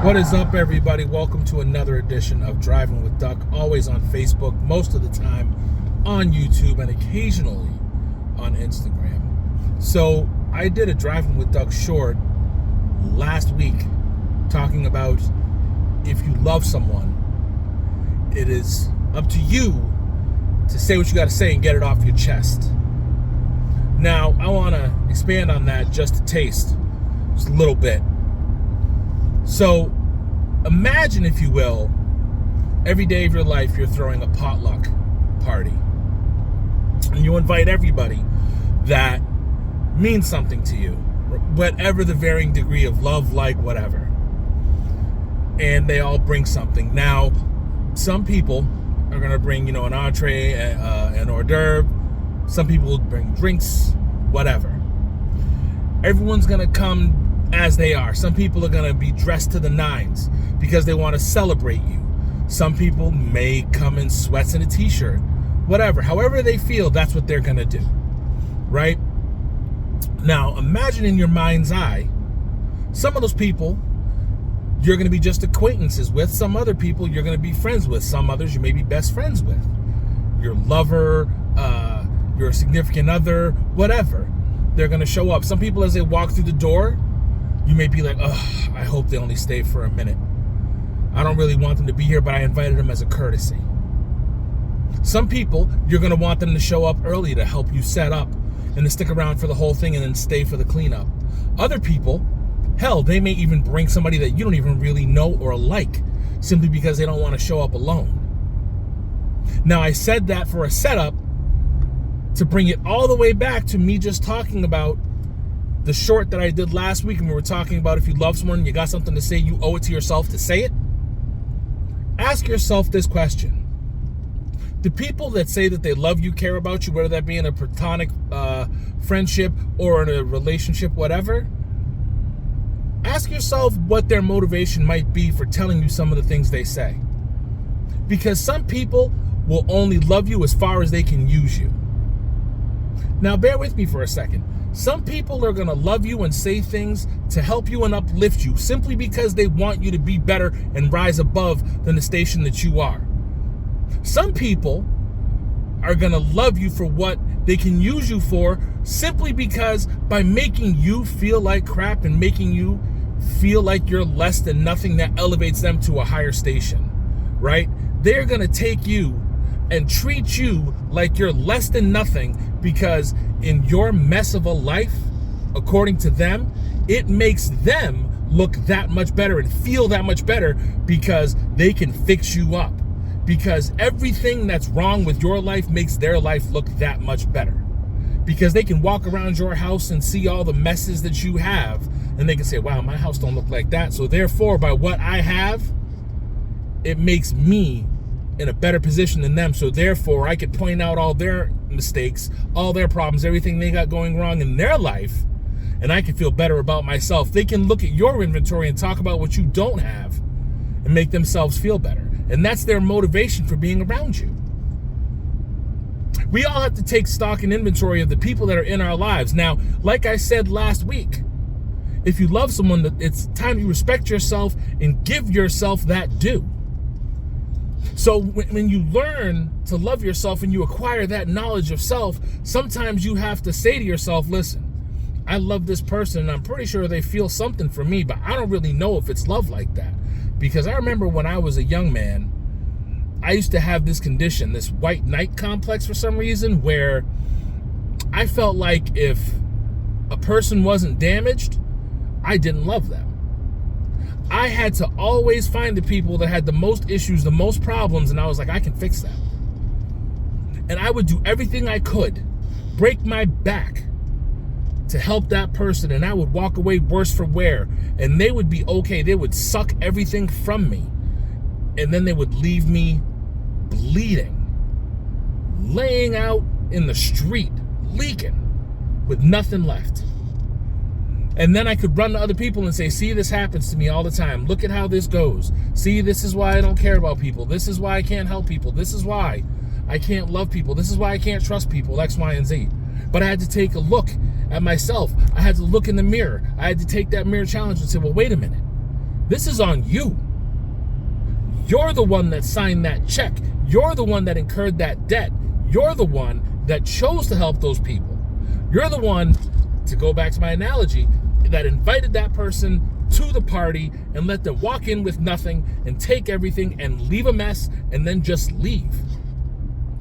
What is up, everybody? Welcome to another edition of Driving with Duck, always on Facebook, most of the time on YouTube, and occasionally on Instagram. So I did a Driving with Duck short last week talking about if you love someone, it is up to you to say what you got to say and get it off your chest. Now, I want to expand on that just a taste, just a little bit. So, imagine, if you will, every day of your life you're throwing a potluck party. And you invite everybody that means something to you, whatever the varying degree of love, like, whatever. And they all bring something. Now, some people are going to bring, an entree, an hors d'oeuvre. Some people will bring drinks, whatever. Everyone's going to come as they are. Some people are going to be dressed to the nines because they want to celebrate you. Some people may come in sweats and a t-shirt, whatever. However they feel, that's what they're going to do, right? Now, imagine in your mind's eye, some of those people you're going to be just acquaintances with. Some other people you're going to be friends with. Some others you may be best friends with. Your lover, your significant other, whatever. They're going to show up. Some people, as they walk through the door, you may be like, oh, I hope they only stay for a minute. I don't really want them to be here, but I invited them as a courtesy. Some people, you're going to want them to show up early to help you set up and to stick around for the whole thing and then stay for the cleanup. Other people, hell, they may even bring somebody that you don't even really know or like simply because they don't want to show up alone. Now, I said that for a setup to bring it all the way back to me just talking about the short that I did last week, and we were talking about if you love someone and you got something to say, you owe it to yourself to say it. Ask yourself this question. Do people that say that they love you, care about you, whether that be in a platonic friendship or in a relationship, whatever, ask yourself what their motivation might be for telling you some of the things they say. Because some people will only love you as far as they can use you. Now, bear with me for a second. Some people are going to love you and say things to help you and uplift you simply because they want you to be better and rise above than the station that you are. Some people are going to love you for what they can use you for simply because by making you feel like crap and making you feel like you're less than nothing, that elevates them to a higher station, right? They're going to take you and treat you like you're less than nothing because in your mess of a life, according to them, it makes them look that much better and feel that much better because they can fix you up. Because everything that's wrong with your life makes their life look that much better. Because they can walk around your house and see all the messes that you have, and they can say, wow, my house don't look like that. So therefore, by what I have, it makes me in a better position than them. So therefore, I could point out all their mistakes, all their problems, everything they got going wrong in their life, and I can feel better about myself. They can look at your inventory and talk about what you don't have and make themselves feel better. And that's their motivation for being around you. We all have to take stock and inventory of the people that are in our lives. Now, like I said last week, if you love someone, it's time you respect yourself and give yourself that due. So when you learn to love yourself and you acquire that knowledge of self, sometimes you have to say to yourself, listen, I love this person and I'm pretty sure they feel something for me, but I don't really know if it's love like that. Because I remember when I was a young man, I used to have this condition, this white knight complex for some reason, where I felt like if a person wasn't damaged, I didn't love them. I had to always find the people that had the most issues, the most problems, and I was like, I can fix that. And I would do everything I could, break my back to help that person, and I would walk away worse for wear, and they would be okay. They would suck everything from me, and then they would leave me bleeding, laying out in the street, leaking, with nothing left. And then I could run to other people and say, see, this happens to me all the time. Look at how this goes. See, this is why I don't care about people. This is why I can't help people. This is why I can't love people. This is why I can't trust people, X, Y, and Z. But I had to take a look at myself. I had to look in the mirror. I had to take that mirror challenge and say, well, wait a minute. This is on you. You're the one that signed that check. You're the one that incurred that debt. You're the one that chose to help those people. You're the one, to go back to my analogy, that invited that person to the party and let them walk in with nothing and take everything and leave a mess and then just leave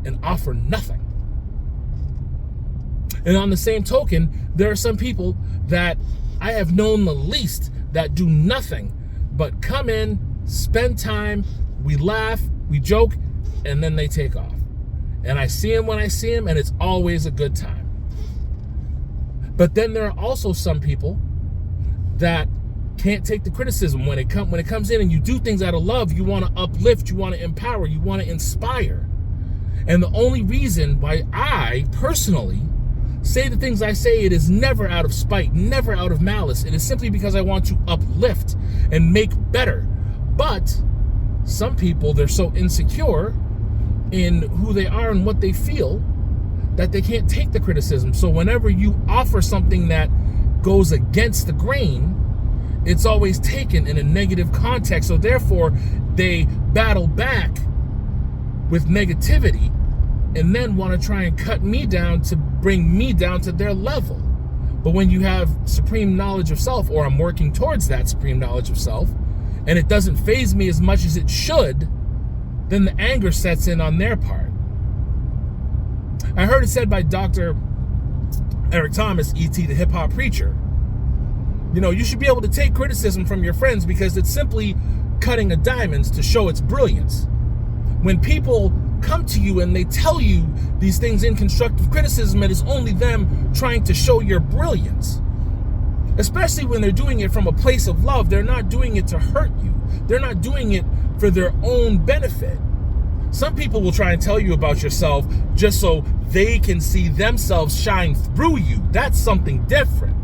and offer nothing. And on the same token, there are some people that I have known the least that do nothing but come in, spend time, we laugh, we joke, and then they take off. And I see them when I see them, and it's always a good time. But then there are also some people that can't take the criticism when it comes in and you do things out of love. You want to uplift, you want to empower, you want to inspire. And the only reason why I personally say the things I say, it is never out of spite, never out of malice. It is simply because I want to uplift and make better. But some people, they're so insecure in who they are and what they feel that they can't take the criticism. So whenever you offer something that goes against the grain, it's always taken in a negative context. So therefore, they battle back with negativity and then want to try and cut me down to bring me down to their level. But when you have supreme knowledge of self, or I'm working towards that supreme knowledge of self, and it doesn't faze me as much as it should, then the anger sets in on their part. I heard it said by Dr. Eric Thomas, E.T., the hip-hop preacher, you know, you should be able to take criticism from your friends because it's simply cutting of diamonds to show its brilliance. When people come to you and they tell you these things in constructive criticism, it is only them trying to show your brilliance. Especially when they're doing it from a place of love. They're not doing it to hurt you. They're not doing it for their own benefit. Some people will try and tell you about yourself just so they can see themselves shine through you. That's something different.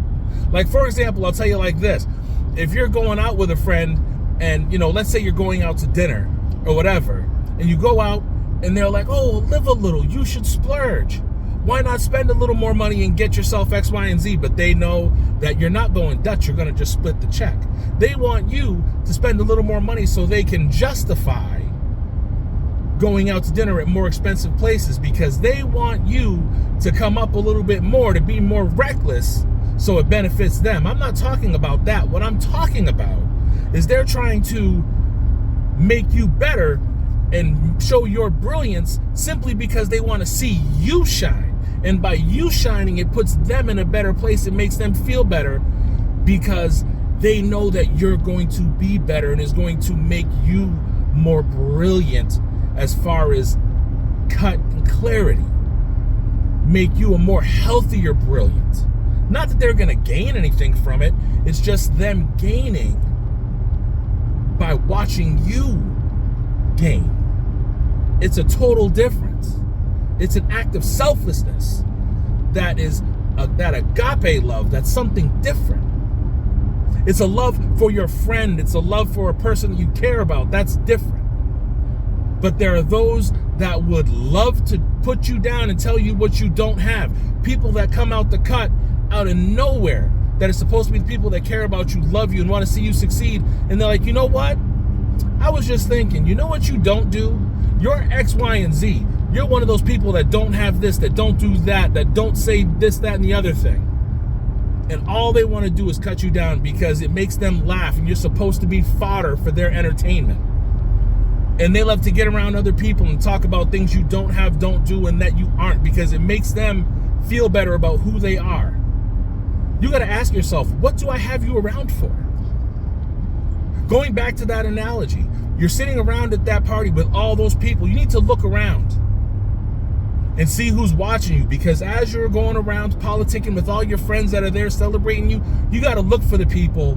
Like, for example, I'll tell you like this. If you're going out with a friend and, you know, let's say you're going out to dinner or whatever, and you go out and they're like, oh, live a little, you should splurge. Why not spend a little more money and get yourself X, Y, and Z? But they know that you're not going Dutch, you're going to just split the check. They want you to spend a little more money so they can justify going out to dinner at more expensive places, because they want you to come up a little bit more, to be more reckless, so it benefits them. I'm not talking about that. What I'm talking about is they're trying to make you better and show your brilliance simply because they want to see you shine. And by you shining, it puts them in a better place. It makes them feel better because they know that you're going to be better and is going to make you more brilliant as far as cut and clarity. Make you a more healthier brilliant. Not that they're going to gain anything from it. It's just them gaining by watching you gain. It's a total difference. It's an act of selflessness that is that agape love. That's something different. It's a love for your friend. It's a love for a person you care about. That's different. But there are those that would love to put you down and tell you what you don't have. People that come out the cut out of nowhere, that is supposed to be the people that care about you, love you, and want to see you succeed. And they're like, you know what? I was just thinking, you know what you don't do? You're X, Y, and Z. You're one of those people that don't have this, that don't do that, that don't say this, that, and the other thing. And all they want to do is cut you down because it makes them laugh, and you're supposed to be fodder for their entertainment. And they love to get around other people and talk about things you don't have, don't do, and that you aren't, because it makes them feel better about who they are. You got to ask yourself, what do I have you around for? Going back to that analogy, you're sitting around at that party with all those people. You need to look around and see who's watching you, because as you're going around politicking with all your friends that are there celebrating you, you got to look for the people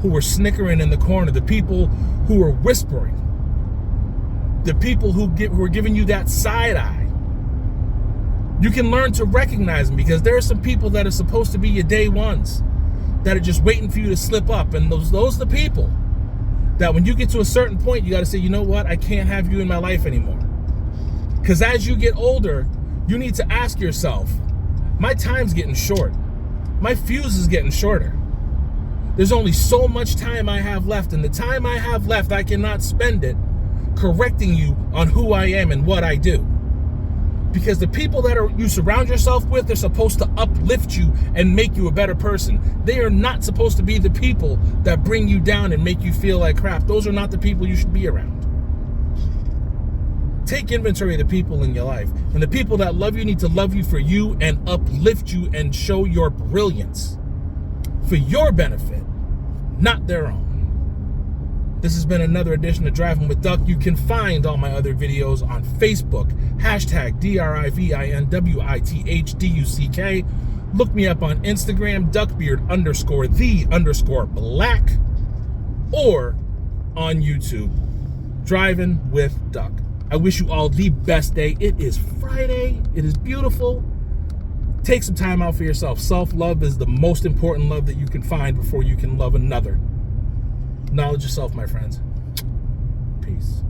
who are snickering in the corner, the people who are whispering, the people who are giving you that side eye. You can learn to recognize them, because there are some people that are supposed to be your day ones that are just waiting for you to slip up. And those are the people that when you get to a certain point, you got to say, you know what? I can't have you in my life anymore. Because as you get older, you need to ask yourself, my time's getting short. My fuse is getting shorter. There's only so much time I have left, and the time I have left, I cannot spend it correcting you on who I am and what I do. Because the people that you surround yourself with, they're supposed to uplift you and make you a better person. They are not supposed to be the people that bring you down and make you feel like crap. Those are not the people you should be around. Take inventory of the people in your life. And the people that love you need to love you for you and uplift you and show your brilliance for your benefit, not their own. This has been another edition of Driving with Duck. You can find all my other videos on Facebook, hashtag DRIVINWITHDUCK. Look me up on Instagram, duckbeard_the_black, or on YouTube, Driving with Duck. I wish you all the best day. It is Friday. It is beautiful. Take some time out for yourself. Self-love is the most important love that you can find before you can love another. Acknowledge yourself, my friends. Peace.